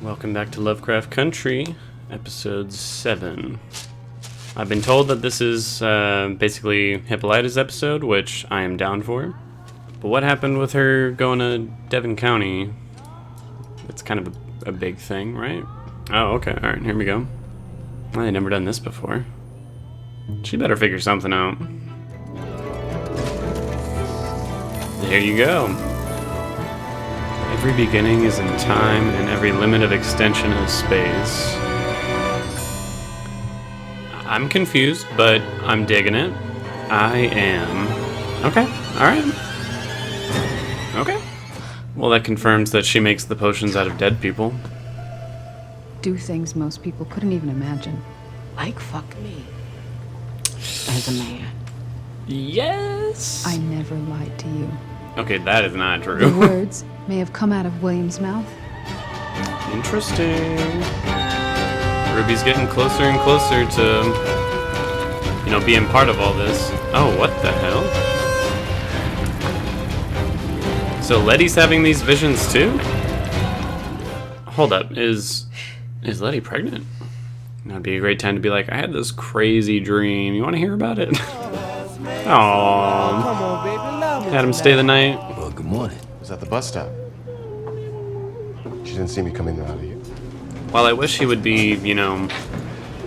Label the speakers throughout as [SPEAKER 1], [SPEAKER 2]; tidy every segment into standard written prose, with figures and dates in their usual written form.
[SPEAKER 1] Welcome back to Lovecraft Country, episode 7. I've been told that this is basically Hippolyta's episode, which I am down for. But what happened with her going to Devon County? It's kind of a big thing, right? Oh, okay, alright, here we go. I've never done this before. She better figure something out. There you go. Every beginning is in time, and every limit of extension is space. I'm confused, but I'm digging it. I am. Okay, alright. Okay. Well, that confirms that she makes the potions out of dead people.
[SPEAKER 2] Do things most people couldn't even imagine.
[SPEAKER 3] Like fuck me. As a man.
[SPEAKER 1] Yes!
[SPEAKER 2] I never lied to you.
[SPEAKER 1] Okay, that is not true.
[SPEAKER 2] The words may have come out of William's mouth.
[SPEAKER 1] Interesting. Ruby's getting closer and closer to, being part of all this. Oh, what the hell? So Letty's having these visions too? Hold up, is Letty pregnant? That'd be a great time to be like, I had this crazy dream. You want to hear about it? Aww.
[SPEAKER 4] Come on, baby. Love
[SPEAKER 1] Had him stay the night.
[SPEAKER 5] Well, good morning.
[SPEAKER 4] I was at the bus stop. She didn't see me come in and out of here.
[SPEAKER 1] While I wish he would be,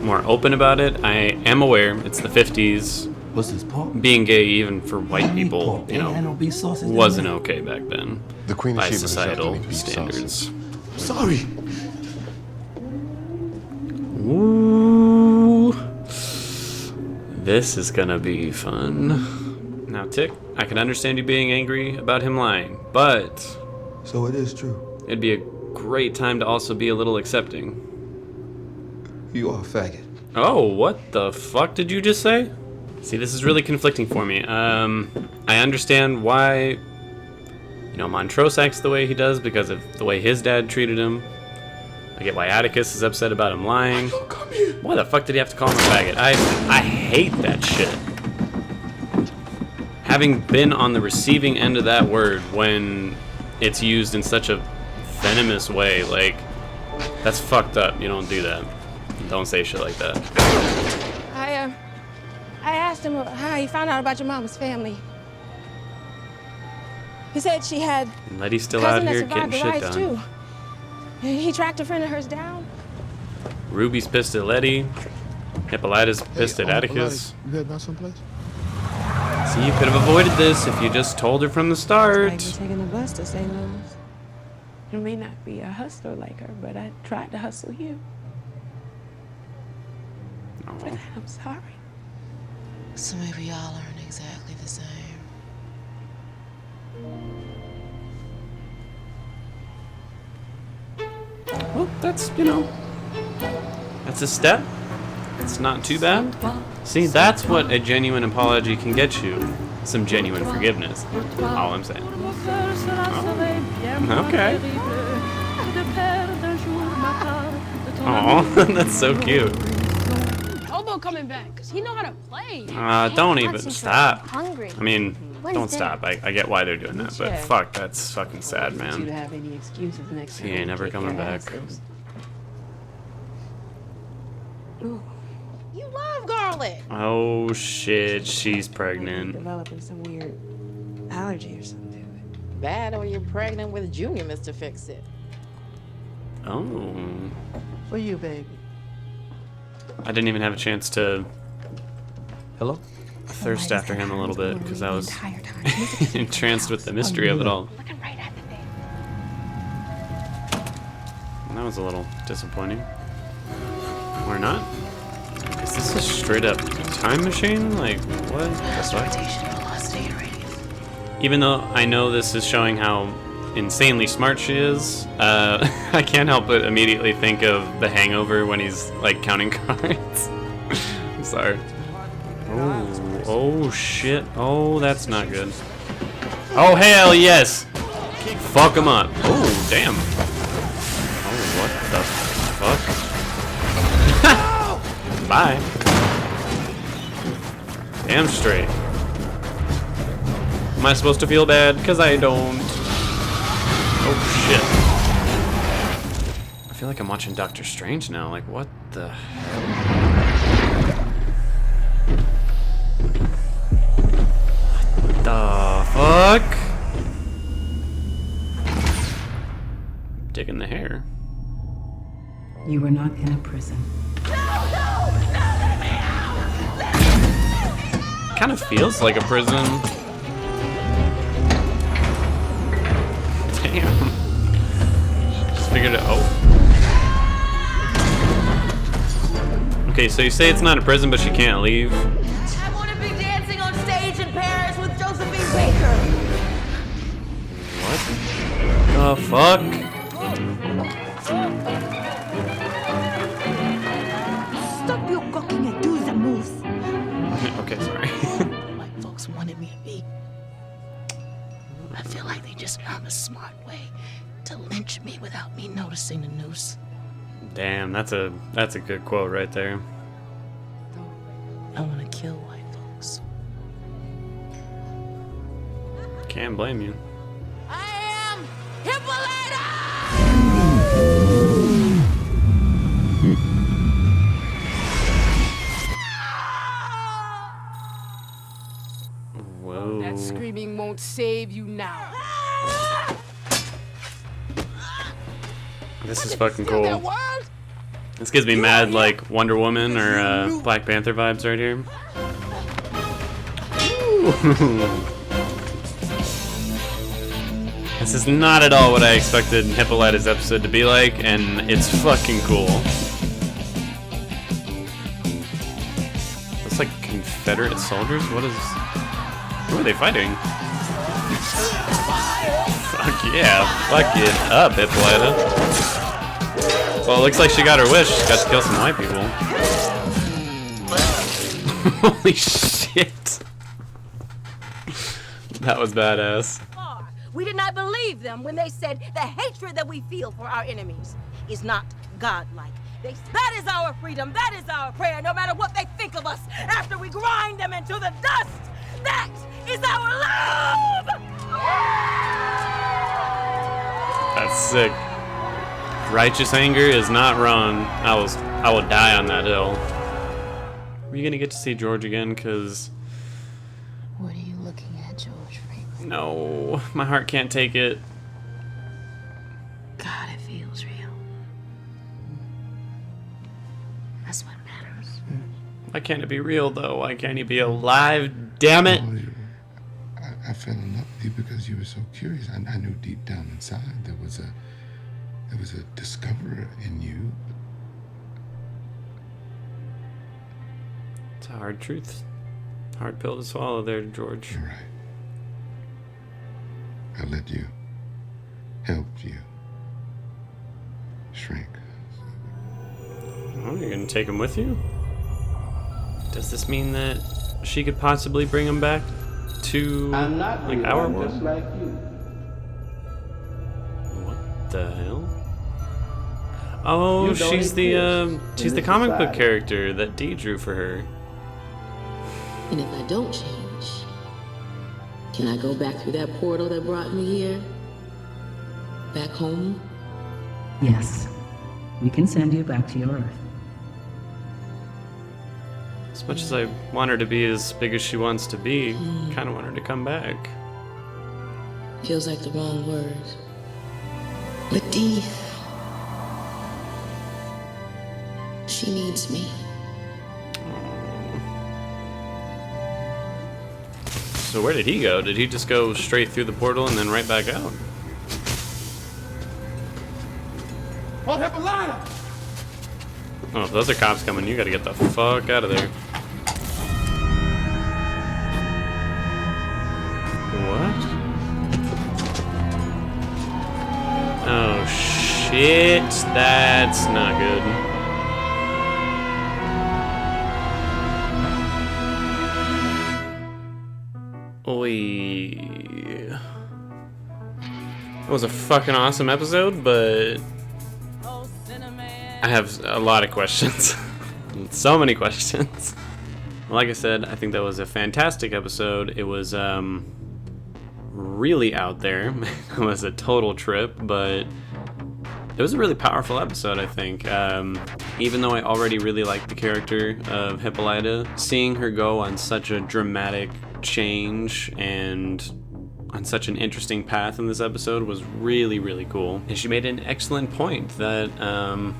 [SPEAKER 1] more open about it, I am aware it's the 50s.
[SPEAKER 5] What's this, pork?
[SPEAKER 1] Being gay, even for white people,
[SPEAKER 5] Ain't no beef sausage in
[SPEAKER 1] wasn't
[SPEAKER 5] there?
[SPEAKER 1] okay back then.
[SPEAKER 4] The Queen of
[SPEAKER 1] By
[SPEAKER 4] Sheba
[SPEAKER 1] societal
[SPEAKER 4] herself don't eat beef
[SPEAKER 1] standards.
[SPEAKER 5] Sorry.
[SPEAKER 1] Ooh. This is gonna be fun. Now, Tick, I can understand you being angry about him lying, but
[SPEAKER 5] So it is true.
[SPEAKER 1] it'd be a great time to also be a little accepting.
[SPEAKER 5] You are a faggot.
[SPEAKER 1] Oh, what the fuck did you just say? See, this is really conflicting for me. I understand why, Montrose acts the way he does because of the way his dad treated him. I get why Atticus is upset about him lying. Why the fuck did he have to call him a faggot? I hate that shit. Having been on the receiving end of that word when it's used in such a venomous way, like, that's fucked up. You don't do that. Don't say shit like that.
[SPEAKER 6] I asked him how he found out about your mama's family. He said she had
[SPEAKER 1] And Letty's still
[SPEAKER 6] a
[SPEAKER 1] out
[SPEAKER 6] cousin that
[SPEAKER 1] here
[SPEAKER 6] survived
[SPEAKER 1] getting
[SPEAKER 6] the
[SPEAKER 1] shit
[SPEAKER 6] riots
[SPEAKER 1] done.
[SPEAKER 6] too. He tracked a friend of hers down.
[SPEAKER 1] Ruby's pissed at Letty. Hippolyta's pissed at Atticus.
[SPEAKER 4] You heard about someplace?
[SPEAKER 1] See, you could have avoided this if you just told her from the
[SPEAKER 6] Like
[SPEAKER 1] start.
[SPEAKER 6] we're taking the bus to St. Louis. You may not be a hustler like her, but I tried to hustle you.
[SPEAKER 1] Oh.
[SPEAKER 6] For that, I'm sorry.
[SPEAKER 3] So maybe y'all aren't exactly the same.
[SPEAKER 1] Well, that's, that's a step. It's not too bad. See, that's what a genuine apology can get you. Some genuine forgiveness. All I'm saying. Oh. Okay. Aw, that's so cute.
[SPEAKER 6] Hobo coming back, because he know how to play.
[SPEAKER 1] Don't even stop.
[SPEAKER 6] Hungry.
[SPEAKER 1] I mean,
[SPEAKER 6] When's
[SPEAKER 1] don't
[SPEAKER 6] dinner?
[SPEAKER 1] stop. I get why they're doing that, but
[SPEAKER 3] Check.
[SPEAKER 1] fuck, that's fucking sad,
[SPEAKER 3] You to
[SPEAKER 1] man.
[SPEAKER 3] have any excuses next time.
[SPEAKER 1] He ain't never
[SPEAKER 3] kick
[SPEAKER 1] coming
[SPEAKER 3] your
[SPEAKER 1] back.
[SPEAKER 3] asses.
[SPEAKER 6] You love garlic.
[SPEAKER 1] Oh shit, she's pregnant.
[SPEAKER 6] Developing some weird allergy or something to it.
[SPEAKER 3] Bad or you're pregnant with Junior, Mr. Fix-It.
[SPEAKER 1] Oh.
[SPEAKER 3] For you, baby.
[SPEAKER 1] I didn't even have a chance to
[SPEAKER 5] Hello?
[SPEAKER 1] thirst after him a little bit because I was entranced with the mystery of it all.
[SPEAKER 6] Looking right at the thing.
[SPEAKER 1] That was a little disappointing. Or not? Is this a straight up time machine? Like, what the fuck?
[SPEAKER 3] Velocity, and radius.
[SPEAKER 1] Even though I know this is showing how insanely smart she is, I can't help but immediately think of The Hangover when he's like counting cards. I'm sorry. Oh shit. Oh, that's not good. Oh hell yes! Fuck him up. Oh damn. Oh what the fuck? Bye. Damn straight. Am I supposed to feel bad? Because I don't. Oh shit. feel like I'm watching Doctor Strange now. Like, what the hell? What the fuck? Digging the hair.
[SPEAKER 2] You were not in a prison.
[SPEAKER 1] Kind of feels like a prison. Damn. Just figured it. Oh. Okay, so you say it's not a prison, but she can't leave.
[SPEAKER 3] I want to be dancing on stage in Paris with Josephine Baker.
[SPEAKER 1] What the fuck?
[SPEAKER 3] Stop your gawking and do the moves.
[SPEAKER 1] Okay, sorry.
[SPEAKER 3] White folks wanted me to be. I feel like they just found a smart way to lynch me without me noticing the noose.
[SPEAKER 1] Damn, that's a good quote right there.
[SPEAKER 3] I want to kill white folks.
[SPEAKER 1] Can't blame you.
[SPEAKER 3] I am Hippolyta!
[SPEAKER 1] Whoa.
[SPEAKER 7] That screaming won't save you now.
[SPEAKER 1] This is fucking cool. This gives me mad like Wonder Woman or Black Panther vibes right here. This is not at all what I expected Hippolyta's episode to be like, and it's fucking cool. Looks like Confederate soldiers? What is... Who are they fighting? Fuck yeah. Fuck it up, Hippolyta. Well, it looks like she got her wish. She got to kill some white people. Holy shit. That was badass.
[SPEAKER 3] We did not believe them when they said the hatred that we feel for our enemies is not godlike. That is our freedom. That is our prayer, no matter what they think of us after we grind them into the dust. That is our love!
[SPEAKER 1] That's sick. Righteous anger is not wrong. I will die on that hill. Are you gonna get to see George again? Cause
[SPEAKER 3] What are you looking at, George Franklin?
[SPEAKER 1] no, my heart can't take it.
[SPEAKER 3] God, it feels real. That's what matters.
[SPEAKER 1] Why can't it be real though? Why can't he be alive? Damn it!
[SPEAKER 4] I fell in love with you because you were so curious. I knew deep down inside there was a discoverer in you.
[SPEAKER 1] It's a hard truth. Hard pill to swallow there, George.
[SPEAKER 4] You're right. I let you, helped you shrink.
[SPEAKER 1] Oh, you're gonna take him with you? Does this mean that she could possibly bring him back to like our world?
[SPEAKER 8] Just like you.
[SPEAKER 1] What the hell? Oh,
[SPEAKER 8] You don't
[SPEAKER 1] she's the
[SPEAKER 8] exist in this
[SPEAKER 1] comic book
[SPEAKER 8] society.
[SPEAKER 1] character that Dee drew for her.
[SPEAKER 9] And if I don't change, can I go back through that portal that brought me here? Back home?
[SPEAKER 2] Yes. We can send you back to your Earth.
[SPEAKER 1] As much as I want her to be as big as she wants to be, kind of want her to come back.
[SPEAKER 9] Feels like the wrong word. But Dee, she needs me.
[SPEAKER 1] So where did he go? Did he just go straight through the portal and then right back out?
[SPEAKER 8] Oh, Hippolyta!
[SPEAKER 1] Oh, if those are cops coming, you gotta get the fuck out of there. What? Oh shit, that's not good. Oy. It was a fucking awesome episode, but I have a lot of questions. So many questions. Like I said, I think that was a fantastic episode. It was really out there. It was a total trip, but It was a really powerful episode, I think. Even though I already really liked the character of Hippolyta, seeing her go on such a dramatic change and on such an interesting path in this episode was really, really cool. And she made an excellent point that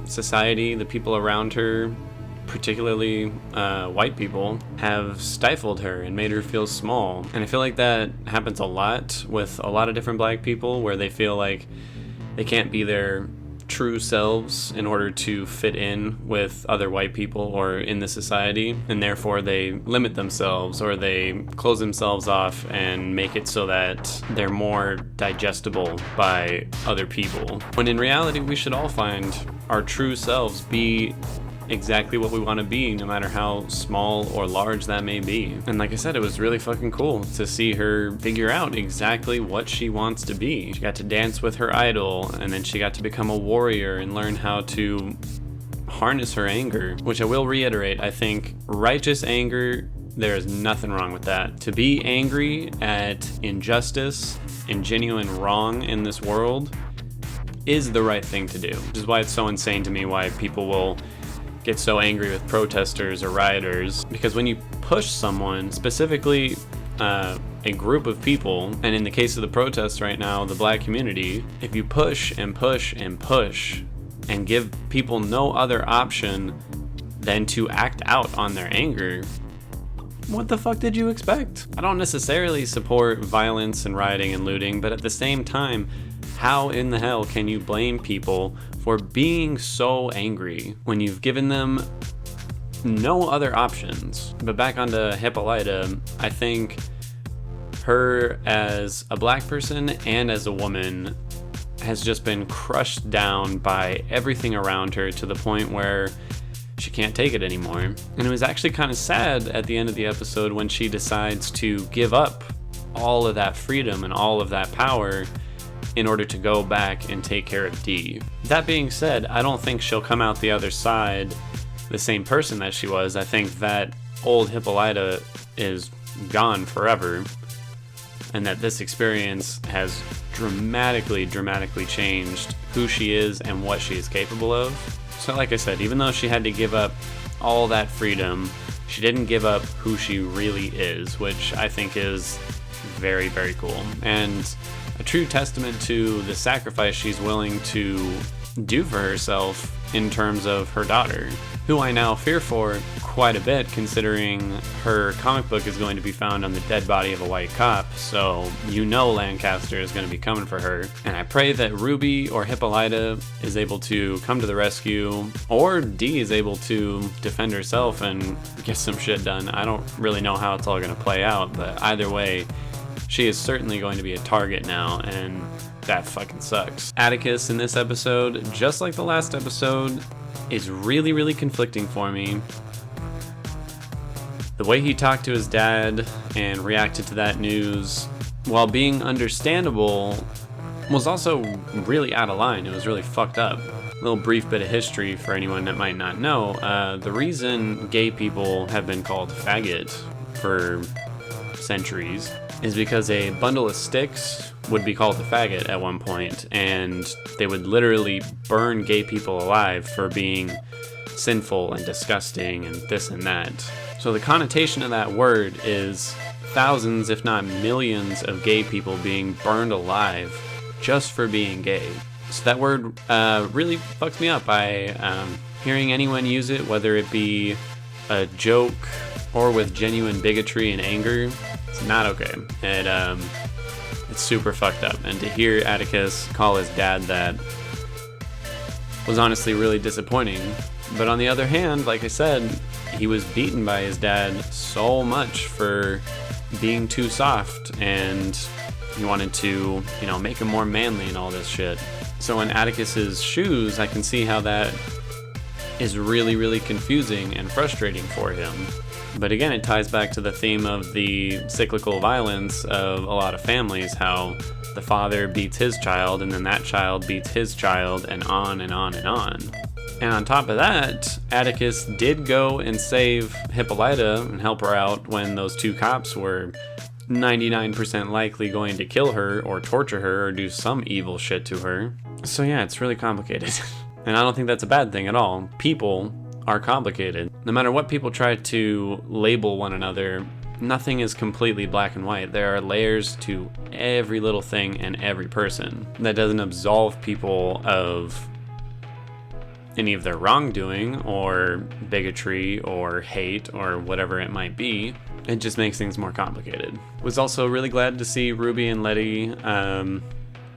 [SPEAKER 1] society, the people around her, particularly white people, have stifled her and made her feel small. And I feel like that happens a lot with a lot of different black people, where they feel like they can't be their true selves in order to fit in with other white people or in the society, and therefore they limit themselves or they close themselves off and make it so that they're more digestible by other people. When in reality, we should all find our true selves, be exactly what we want to be, no matter how small or large that may be. And like I said, it was really fucking cool to see her figure out exactly what she wants to be. She got to dance with her idol, and then she got to become a warrior and learn how to harness her anger, which I will reiterate, I think righteous anger, there is nothing wrong with that. To be angry at injustice and genuine wrong in this world is the right thing to do, which is why it's so insane to me why people will get so angry with protesters or rioters, because when you push someone, specifically a group of people, and in the case of the protests right now, the black community, if you push and push and push and give people no other option than to act out on their anger, what the fuck did you expect? I don't necessarily support violence and rioting and looting, but at the same time, how in the hell can you blame people for being so angry when you've given them no other options? But back onto Hippolyta, I think her as a black person and as a woman has just been crushed down by everything around her to the point where she can't take it anymore. And it was actually kind of sad at the end of the episode when she decides to give up all of that freedom and all of that power in order to go back and take care of Dee. That being said, I don't think she'll come out the other side the same person that she was. I think that old Hippolyta is gone forever, and that this experience has dramatically changed who she is and what she is capable of. So like I said, even though she had to give up all that freedom, she didn't give up who she really is, which I think is very, very cool. And a true testament to the sacrifice she's willing to do for herself in terms of her daughter, who I now fear for quite a bit, considering her comic book is going to be found on the dead body of a white cop, so you know Lancaster is going to be coming for her. And I pray that Ruby or Hippolyta is able to come to the rescue, or Dee is able to defend herself and get some shit done. I don't really know how it's all going to play out, but either way, she is certainly going to be a target now, and that fucking sucks. Atticus in this episode, just like the last episode, is really conflicting for me. The way he talked to his dad and reacted to that news, while being understandable, was also really out of line. It was really fucked up. A little brief bit of history for anyone that might not know. The reason gay people have been called faggot for centuries is because a bundle of sticks would be called a faggot at one point, and they would literally burn gay people alive for being sinful and disgusting and this and that. So the connotation of that word is thousands, if not millions, of gay people being burned alive just for being gay. So that word really fucks me up. Hearing anyone use it, whether it be a joke or with genuine bigotry and anger, it's not okay. It's super fucked up. And to hear Atticus call his dad that was honestly really disappointing. But on the other hand, like I said, he was beaten by his dad so much for being too soft, and he wanted to, make him more manly and all this shit. So in Atticus's shoes, I can see how that is really confusing and frustrating for him. But again, it ties back to the theme of the cyclical violence of a lot of families, how the father beats his child, and then that child beats his child, and on and on and on. And on top of that, Atticus did go and save Hippolyta and help her out when those two cops were 99% likely going to kill her or torture her or do some evil shit to her. So yeah, it's really complicated. And I don't think that's a bad thing at all. People are complicated. No matter what people try to label one another, nothing is completely black and white. There are layers to every little thing and every person. That doesn't absolve people of any of their wrongdoing or bigotry or hate or whatever it might be. It just makes things more complicated. Was also really glad to see Ruby and Letty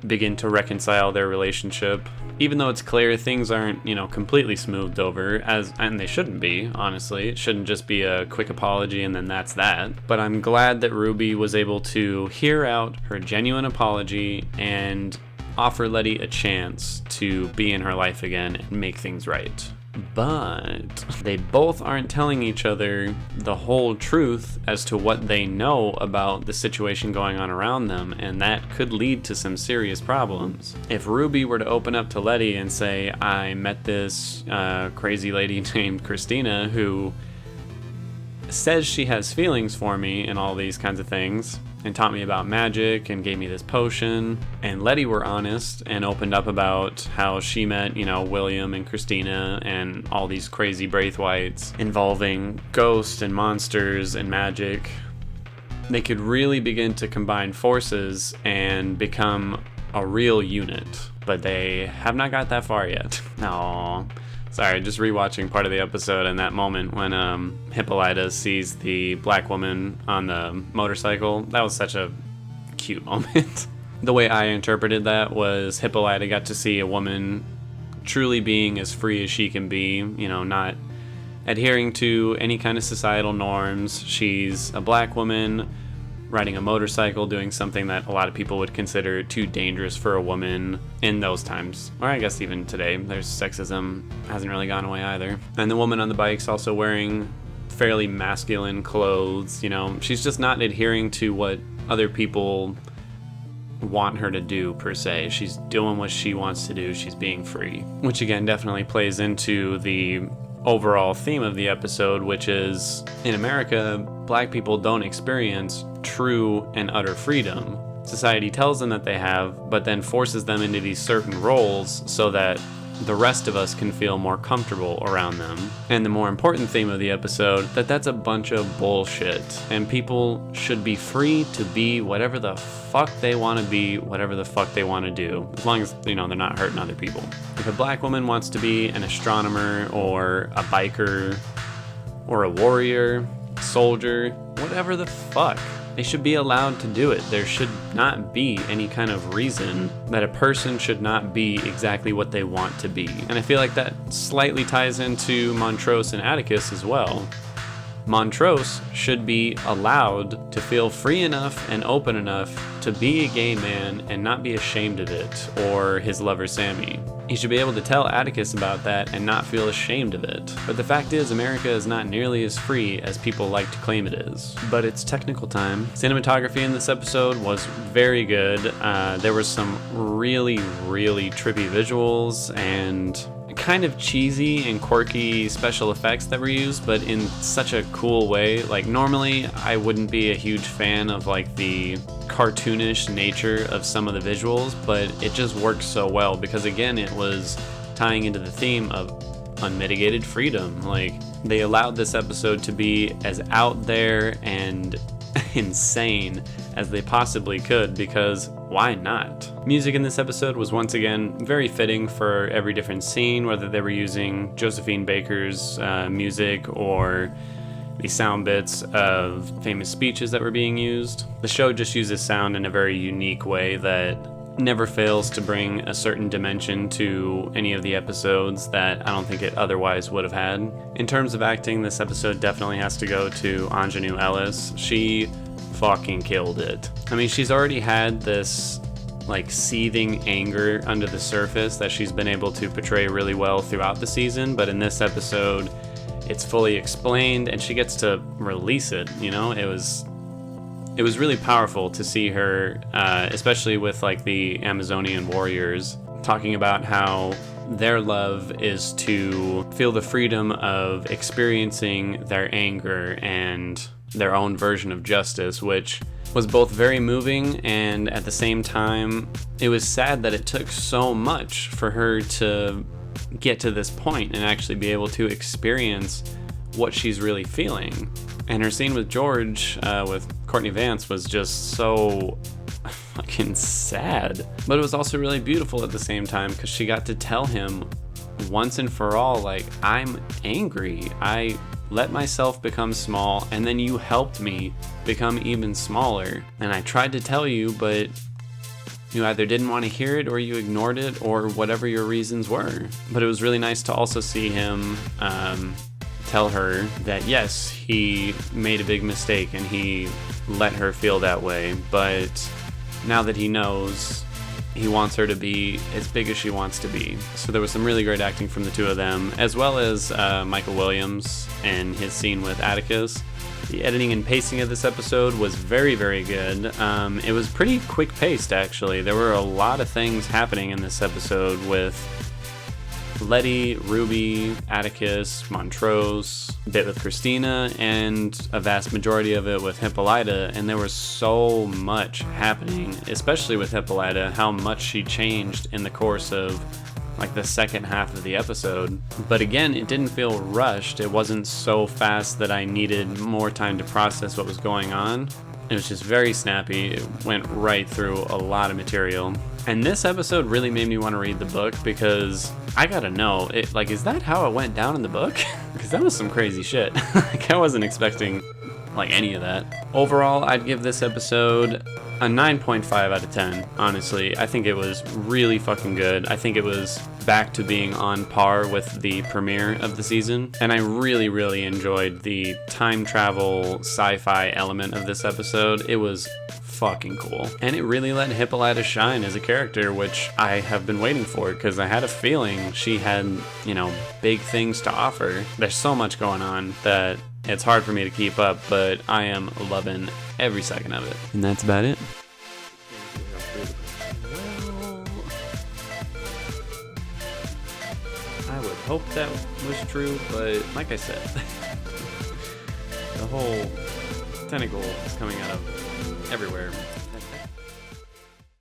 [SPEAKER 1] begin to reconcile their relationship. Even though it's clear things aren't, completely smoothed over, and they shouldn't be, honestly. It shouldn't just be a quick apology and then that's that. But I'm glad that Ruby was able to hear out her genuine apology and offer Letty a chance to be in her life again and make things right. But they both aren't telling each other the whole truth as to what they know about the situation going on around them, and that could lead to some serious problems. If Ruby were to open up to Letty and say, I met this crazy lady named Christina who says she has feelings for me and all these kinds of things, and taught me about magic and gave me this potion, and Letty were honest and opened up about how she met, William and Christina and all these crazy Braithwaites involving ghosts and monsters and magic, they could really begin to combine forces and become a real unit. But they have not got that far yet. Aww. Sorry, just rewatching part of the episode and that moment when Hippolyta sees the black woman on the motorcycle. That was such a cute moment. The way I interpreted that was Hippolyta got to see a woman truly being as free as she can be, not adhering to any kind of societal norms. She's a black woman riding a motorcycle, doing something that a lot of people would consider too dangerous for a woman in those times. Or I guess even today, there's sexism, hasn't really gone away either. And the woman on the bike's also wearing fairly masculine clothes, she's just not adhering to what other people want her to do per se. She's doing what she wants to do, she's being free. Which again definitely plays into the overall theme of the episode, which is in America, black people don't experience true and utter freedom. Society tells them that they have, but then forces them into these certain roles so that the rest of us can feel more comfortable around them. And the more important theme of the episode, that's a bunch of bullshit, and people should be free to be whatever the fuck they want to be, whatever the fuck they want to do, as long as, they're not hurting other people. If a black woman wants to be an astronomer or a biker or a warrior, soldier, whatever the fuck, they should be allowed to do it. There should not be any kind of reason that a person should not be exactly what they want to be. And I feel like that slightly ties into Montrose and Atticus as well. Montrose should be allowed to feel free enough and open enough to be a gay man and not be ashamed of it, or his lover Sammy. He should be able to tell Atticus about that and not feel ashamed of it. But the fact is, America is not nearly as free as people like to claim it is. But it's technical time. Cinematography in this episode was very good. There were some really, really trippy visuals and kind of cheesy and quirky special effects that were used, but in such a cool way. Like, normally I wouldn't be a huge fan of like the cartoonish nature of some of the visuals, but it just worked so well because again it was tying into the theme of unmitigated freedom. Like, they allowed this episode to be as out there and insane as they possibly could, because why not? Music in this episode was once again very fitting for every different scene, whether they were using Josephine Baker's music or the sound bits of famous speeches that were being used. The show just uses sound in a very unique way that never fails to bring a certain dimension to any of the episodes that I don't think it otherwise would have had. In terms of acting, this episode definitely has to go to Ingenue Ellis. She fucking killed it. I mean, she's already had this like seething anger under the surface that she's been able to portray really well throughout the season, but in this episode it's fully explained and she gets to release it. It was really powerful to see her, especially with like the Amazonian warriors, talking about how their love is to feel the freedom of experiencing their anger and their own version of justice, which was both very moving, and at the same time, it was sad that it took so much for her to get to this point and actually be able to experience what she's really feeling. And her scene with George, with Courtney Vance, was just so fucking sad. But it was also really beautiful at the same time, because she got to tell him once and for all, like, I'm angry. I let myself become small, and then you helped me become even smaller. And I tried to tell you, but you either didn't want to hear it, or you ignored it, or whatever your reasons were. But it was really nice to also see him tell her that yes, he made a big mistake and he let her feel that way, but now that he knows, he wants her to be as big as she wants to be. So there was some really great acting from the two of them, as well as Michael Williams and his scene with Atticus. The editing and pacing of this episode was very, very good. It was pretty quick-paced, actually. There were a lot of things happening in this episode with Letty, Ruby, Atticus, Montrose, a bit with Christina, and a vast majority of it with Hippolyta, and there was so much happening, especially with Hippolyta, how much she changed in the course of like the second half of the episode. But again, it didn't feel rushed. It wasn't so fast that I needed more time to process what was going on. It was just very snappy. It went right through a lot of material. And this episode really made me want to read the book, because I gotta know, is that how it went down in the book? Because that was some crazy shit. Like, I wasn't expecting like any of that. Overall, I'd give this episode a 9.5 out of 10, honestly. I think it was really fucking good. I think it was back to being on par with the premiere of the season. And I really, really enjoyed the time travel sci-fi element of this episode. It was fucking cool. And it really let Hippolyta shine as a character, which I have been waiting for, because I had a feeling she had, big things to offer. There's so much going on that it's hard for me to keep up, but I am loving every second of it. And that's about it. Well, I would hope that was true, but like I said, the whole tentacle is coming out of everywhere.